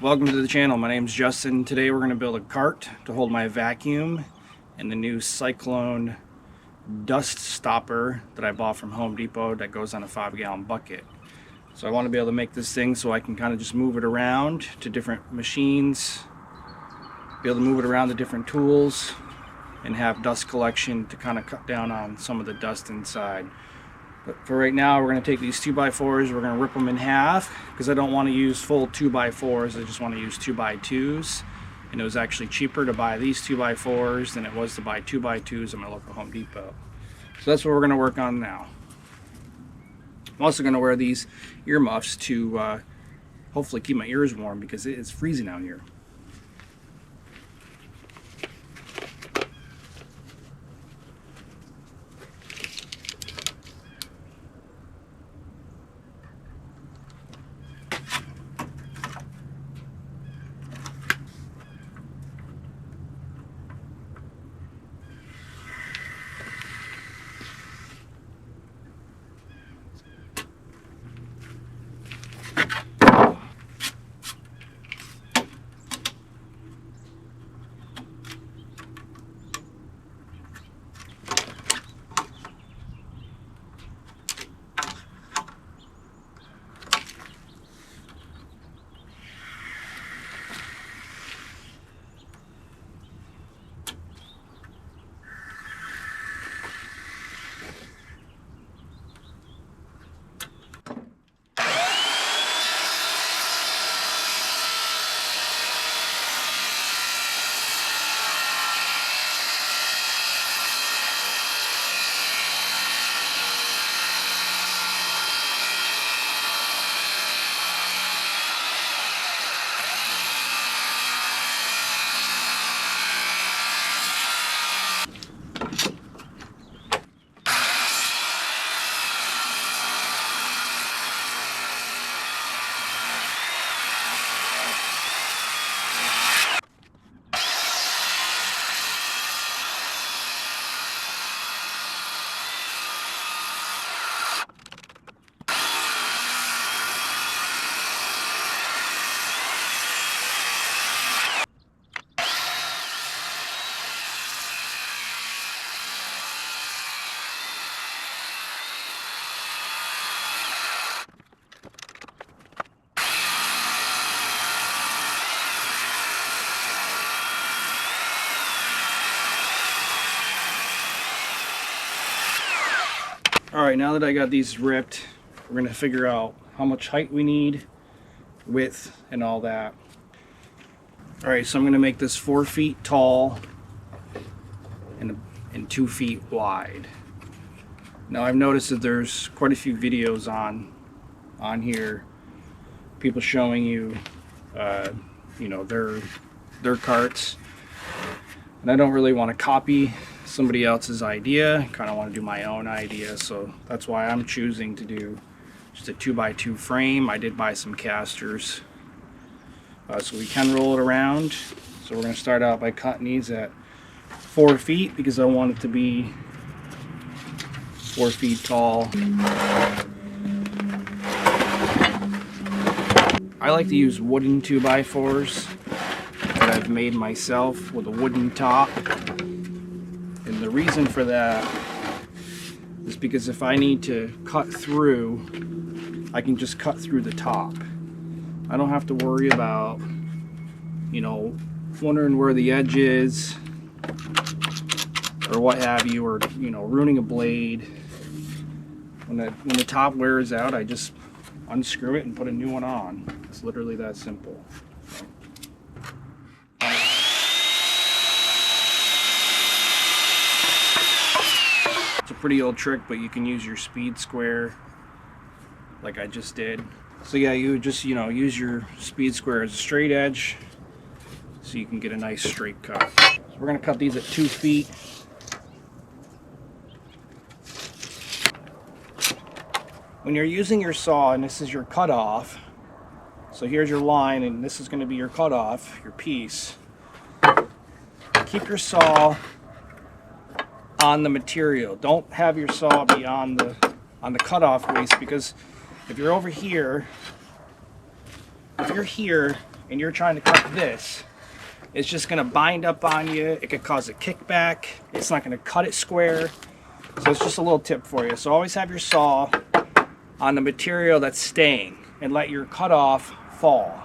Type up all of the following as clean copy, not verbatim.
Welcome to the channel. My name is Justin. Today we're going to build a cart to hold my vacuum and the new Cyclone dust stopper that I bought from Home Depot that goes on a 5-gallon bucket. So I want to be able to make this thing so I can kind of just move it around to different machines, be able to move it around to different tools, and have dust collection to kind of cut down on some of the dust inside. But for right now, we're going to take these 2x4s, we're going to rip them in half because I don't want to use full 2x4s, I just want to use 2x2s. And it was actually cheaper to buy these 2x4s than it was to buy 2x2s at my local Home Depot. So that's what we're going to work on now. I'm also going to wear these earmuffs to hopefully keep my ears warm because it's freezing out here. Alright, now that I got these ripped, we're going to figure out how much height we need, width, and all that. Alright, so I'm going to make this 4 feet tall and 2 feet wide. Now I've noticed that there's quite a few videos on here, people showing you, their carts. And I don't really want to copy somebody else's idea. I kind of want to do my own idea, so that's why I'm choosing to do just a 2x2 frame. I did buy some casters so we can roll it around. So we're going to start out by cutting these at 4 feet because I want it to be 4 feet tall. I like to use wooden 2x4s that I've made myself with a wooden top. And the reason for that is because if I need to cut through, I can just cut through the top. I don't have to worry about, wondering where the edge is or what have you, or, ruining a blade. When the top wears out, I just unscrew it and put a new one on. It's literally that simple. It's a pretty old trick, but you can use your speed square like I just did. So yeah, you just use your speed square as a straight edge so you can get a nice straight cut. So we're going to cut these at 2 feet. When you're using your saw and this is your cutoff, so here's your line and this is going to be your cutoff, your piece, keep your saw on the material. Don't have your saw be on the cutoff waist, because if you're over here, if you're here and you're trying to cut this, it's just going to bind up on you. It could cause a kickback. It's not going to cut it square. So it's just a little tip for you. So always have your saw on the material that's staying and let your cutoff fall.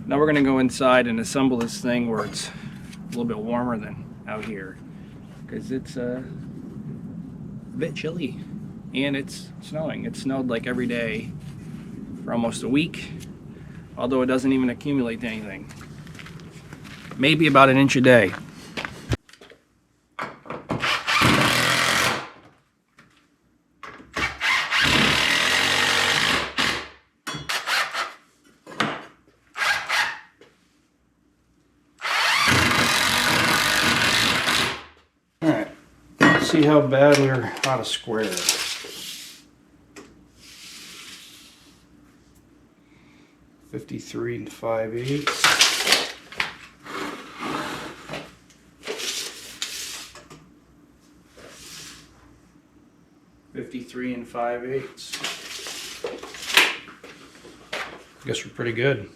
Now we're going to go inside and assemble this thing where it's a little bit warmer than out here, because it's a bit chilly and it's snowing. It snowed like every day for almost a week, although it doesn't even accumulate to anything. Maybe about an inch a day. Alright, let's see how bad we're out of square. 53 5/8. $53 5/8. I guess we're pretty good.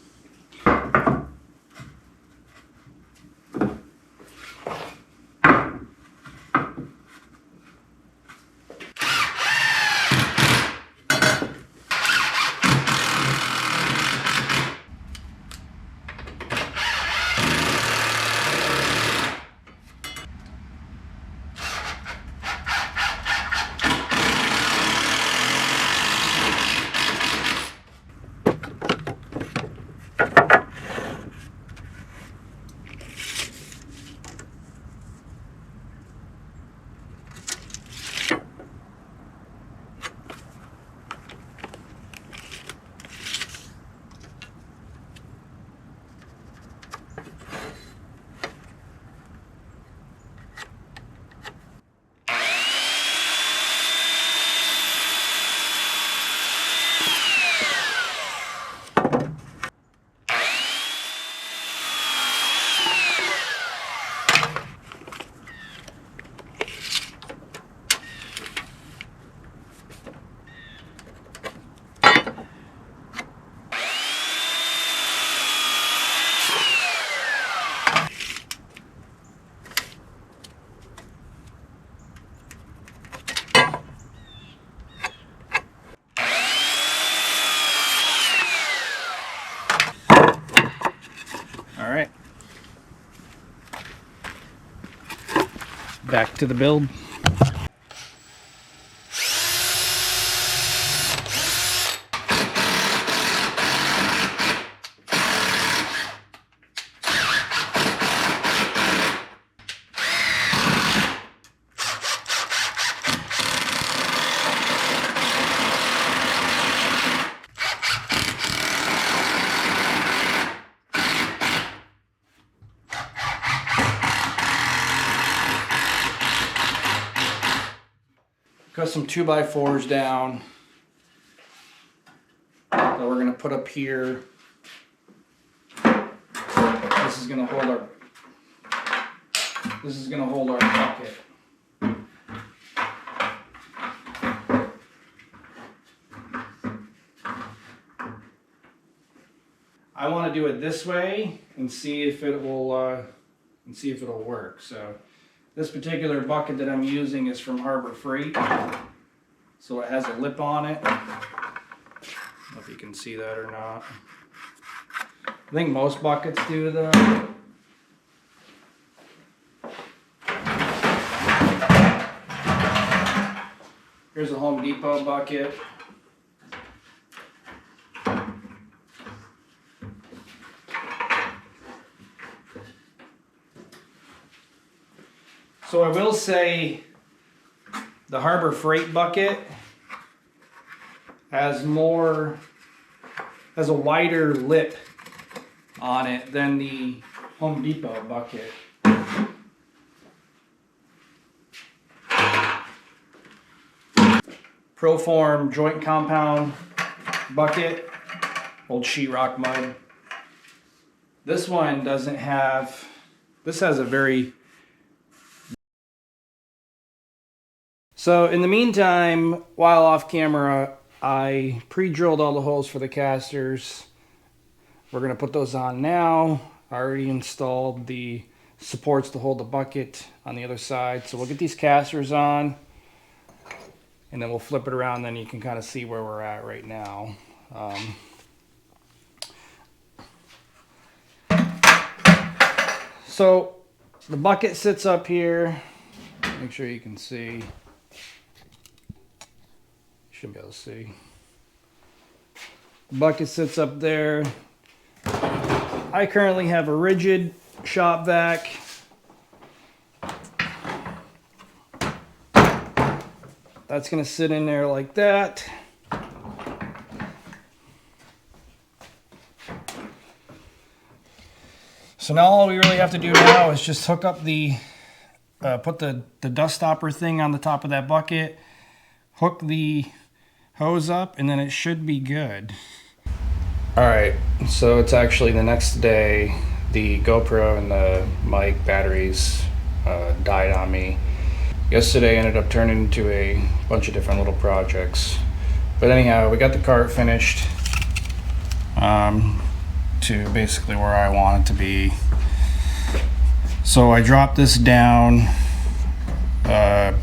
All right, back to the build. Got some 2x4s down that we're going to put up here. This is going to hold our bucket. I want to do it this way and see if it will it'll work. So this particular bucket that I'm using is from Harbor Freight, so it has a lip on it. I don't know if you can see that or not. I think most buckets do though. Here's a Home Depot bucket. So I will say the Harbor Freight bucket has a wider lip on it than the Home Depot bucket. Proform joint compound bucket, old sheetrock mud. This one doesn't have, this has a very... So in the meantime, while off camera, I pre-drilled all the holes for the casters. We're gonna put those on now. I already installed the supports to hold the bucket on the other side. So we'll get these casters on, and then we'll flip it around, then you can kind of see where we're at right now. So the bucket sits up here. Make sure you can see. Should be able to see. The bucket sits up there. I currently have a rigid shop vac. That's going to sit in there like that. So now all we really have to do now is just hook up the, put the dust stopper thing on the top of that bucket, hook the hose up, and then it should be good. All right, so it's actually the next day. The GoPro and the mic batteries died on me. Yesterday ended up turning into a bunch of different little projects. But anyhow, we got the cart finished to basically where I want it to be. So I dropped this down. It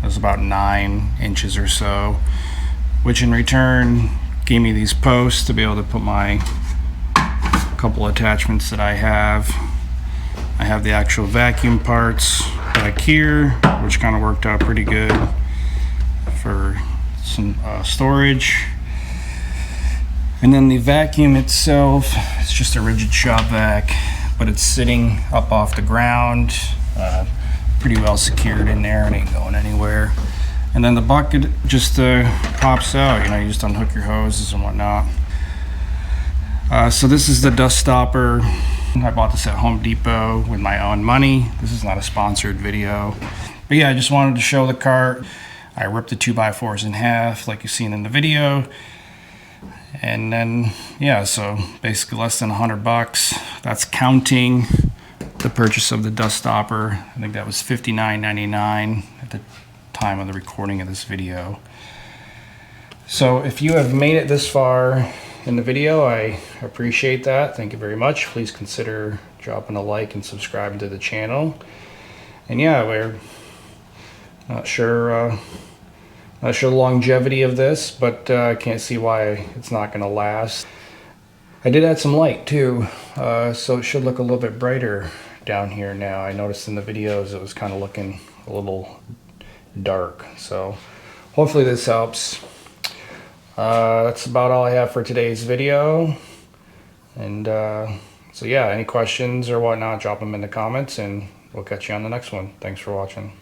was about 9 inches or so, which in return gave me these posts to be able to put my couple attachments that I have. I have the actual vacuum parts back here, which kind of worked out pretty good for some storage. And then the vacuum itself, it's just a rigid shop vac, but it's sitting up off the ground, pretty well secured in there and ain't going anywhere. And then the bucket just pops out, you know, you just unhook your hoses and whatnot. So this is the dust stopper. I bought this at Home Depot with my own money. This is not a sponsored video. But yeah, I just wanted to show the cart. I ripped the 2x4s in half like you've seen in the video. And then, yeah, so basically less than $100. That's counting the purchase of the dust stopper. I think that was $59.99 at the time of the recording of this video. So if you have made it this far in the video, I appreciate that. Thank you very much. Please consider dropping a like and subscribing to the channel. And yeah, we're not sure the longevity of this, but I can't see why it's not going to last. I did add some light too, so it should look a little bit brighter down here now. I noticed in the videos it was kind of looking a little dark, so hopefully this helps. That's about all I have for today's video. And so yeah, any questions or whatnot, drop them in the comments and we'll catch you on the next one. Thanks for watching.